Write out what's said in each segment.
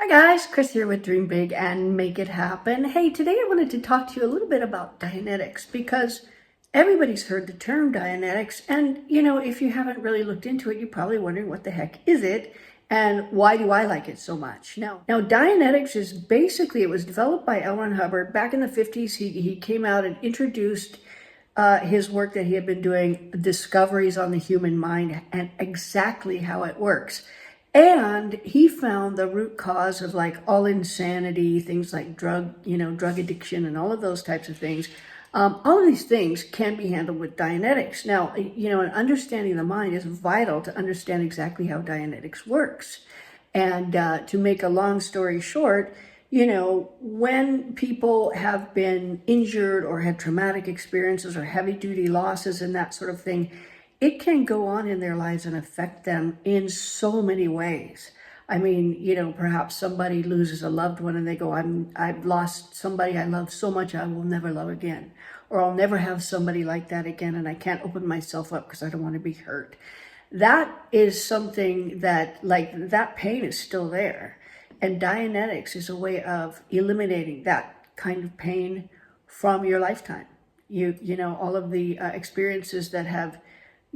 Hi guys, Chris here with Dream Big and Make It Happen. Hey, today I wanted to talk to you a little bit about Dianetics because everybody's heard the term Dianetics, and if you haven't really looked into it, you're probably wondering what the heck is it and why do I like it so much. Now Dianetics is basically, it was developed by L. Ron Hubbard back in the 50s. He came out and introduced his work that he had been doing, discoveries on the human mind and exactly how it works. And he found the root cause of like all insanity, things like drug addiction and all of those types of things. All of these things can be handled with Dianetics. Now, and understanding the mind is vital to understand exactly how Dianetics works. And to make a long story short, when people have been injured or had traumatic experiences or heavy duty losses and that sort of thing, it can go on in their lives and affect them in so many ways. I mean, perhaps somebody loses a loved one and they go, I've lost somebody I love so much I will never love again. Or I'll never have somebody like that again and I can't open myself up because I don't want to be hurt. That is something that, like, that pain is still there. And Dianetics is a way of eliminating that kind of pain from your lifetime. All of the experiences that have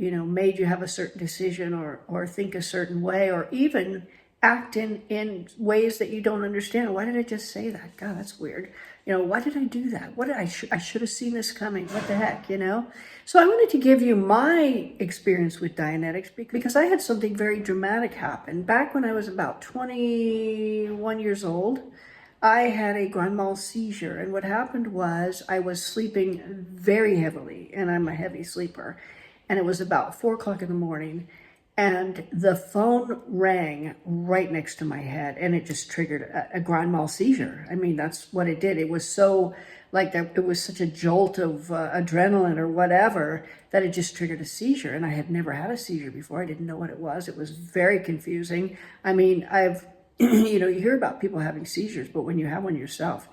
made you have a certain decision or think a certain way, or even act in ways that you don't understand. Why did I just say that? God, that's weird. Why did I do that? I should have seen this coming. What the heck, So I wanted to give you my experience with Dianetics because I had something very dramatic happen. Back when I was about 21 years old, I had a grand mal seizure. And what happened was I was sleeping very heavily, and I'm a heavy sleeper. And it was about 4 o'clock in the morning, and the phone rang right next to my head, and it just triggered a grand mal seizure. I mean, that's what it did. It was so like that. It was such a jolt of adrenaline or whatever that it just triggered a seizure. And I had never had a seizure before. I didn't know what it was. It was very confusing. I mean, you hear about people having seizures, but when you have one yourself,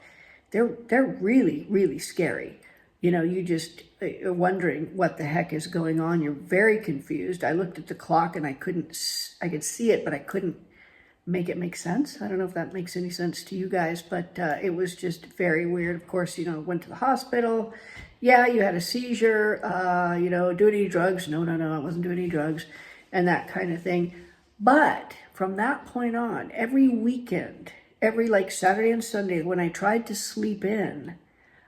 they're really, really scary. You just are wondering what the heck is going on. You're very confused. I looked at the clock and I could see it, but I couldn't make it make sense. I don't know if that makes any sense to you guys, but it was just very weird. Of course, went to the hospital. Yeah, you had a seizure. Do any drugs? No, I wasn't doing any drugs and that kind of thing. But from that point on, every weekend, every like Saturday and Sunday, when I tried to sleep in,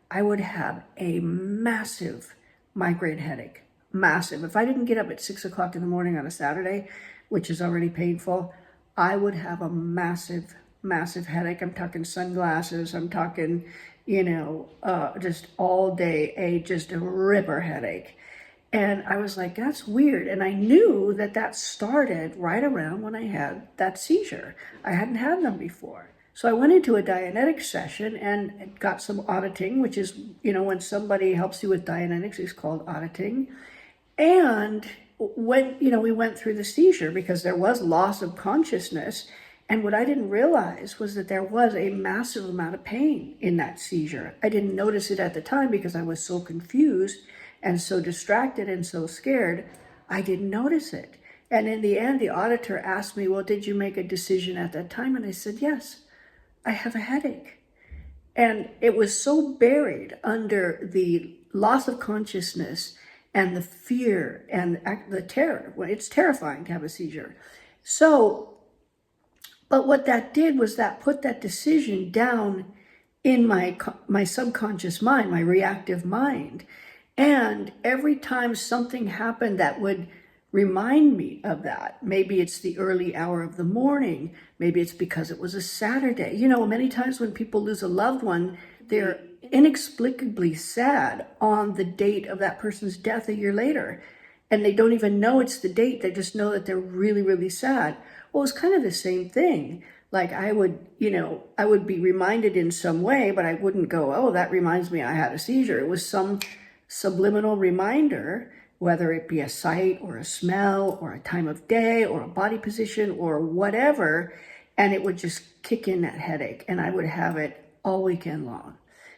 I would have a massive migraine headache, massive. If I didn't get up at 6 o'clock in the morning on a Saturday, which is already painful, I would have a massive, massive headache. I'm talking sunglasses. I'm talking, just all day, just a ripper headache. And I was like, that's weird. And I knew that started right around when I had that seizure. I hadn't had them before. So I went into a Dianetics session and got some auditing, which is, when somebody helps you with Dianetics, it's called auditing. And when, we went through the seizure because there was loss of consciousness. And what I didn't realize was that there was a massive amount of pain in that seizure. I didn't notice it at the time because I was so confused and so distracted and so scared. I didn't notice it. And in the end, the auditor asked me, well, did you make a decision at that time? And I said, yes. I have a headache. And it was so buried under the loss of consciousness and the fear and the terror. Well, it's terrifying to have a seizure. So, but what that did was that put that decision down in my subconscious mind, my reactive mind. And every time something happened that would remind me of that. Maybe it's the early hour of the morning. Maybe it's because it was a Saturday. Many times when people lose a loved one, they're inexplicably sad on the date of that person's death a year later. And they don't even know it's the date. They just know that they're really, really sad. Well, it's kind of the same thing. Like I would be reminded in some way, but I wouldn't go, oh, that reminds me I had a seizure. It was some subliminal reminder, whether it be a sight or a smell or a time of day or a body position or whatever, and it would just kick in that headache, and I would have it all weekend long.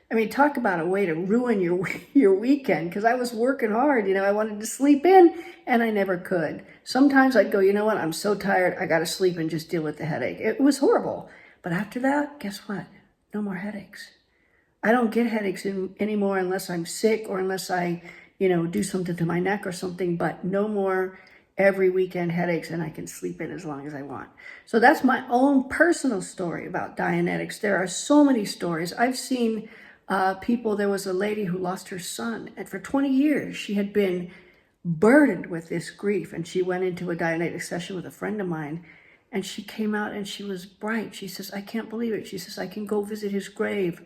I mean, talk about a way to ruin your weekend, because I was working hard. I wanted to sleep in, and I never could. Sometimes I'd go, you know what, I'm so tired, I got to sleep and just deal with the headache. It was horrible. But after that, guess what? No more headaches. I don't get headaches anymore unless I'm sick or unless I, do something to my neck or something, but no more every weekend headaches, and I can sleep in as long as I want. So that's my own personal story about Dianetics. There are so many stories. I've seen people, there was a lady who lost her son, and for 20 years she had been burdened with this grief, and she went into a Dianetic session with a friend of mine, and she came out and she was bright. She says, I can't believe it. She says, I can go visit his grave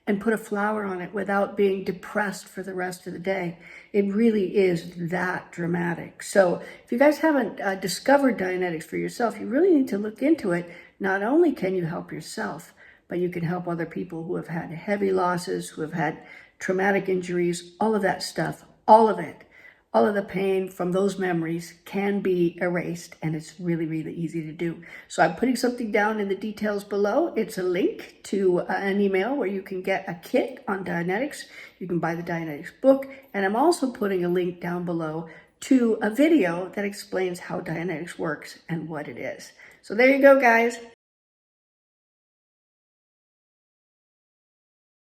and put a flower on it without being depressed for the rest of the day. It really is that dramatic. So if you guys haven't discovered Dianetics for yourself, you really need to look into it. Not only can you help yourself, but you can help other people who have had heavy losses, who have had traumatic injuries, all of that stuff, all of it. All of the pain from those memories can be erased, and it's really, really easy to do. So I'm putting something down in the details below. It's a link to an email where you can get a kit on Dianetics. You can buy the Dianetics book, and I'm also putting a link down below to a video that explains how Dianetics works and what it is. So there you go, guys.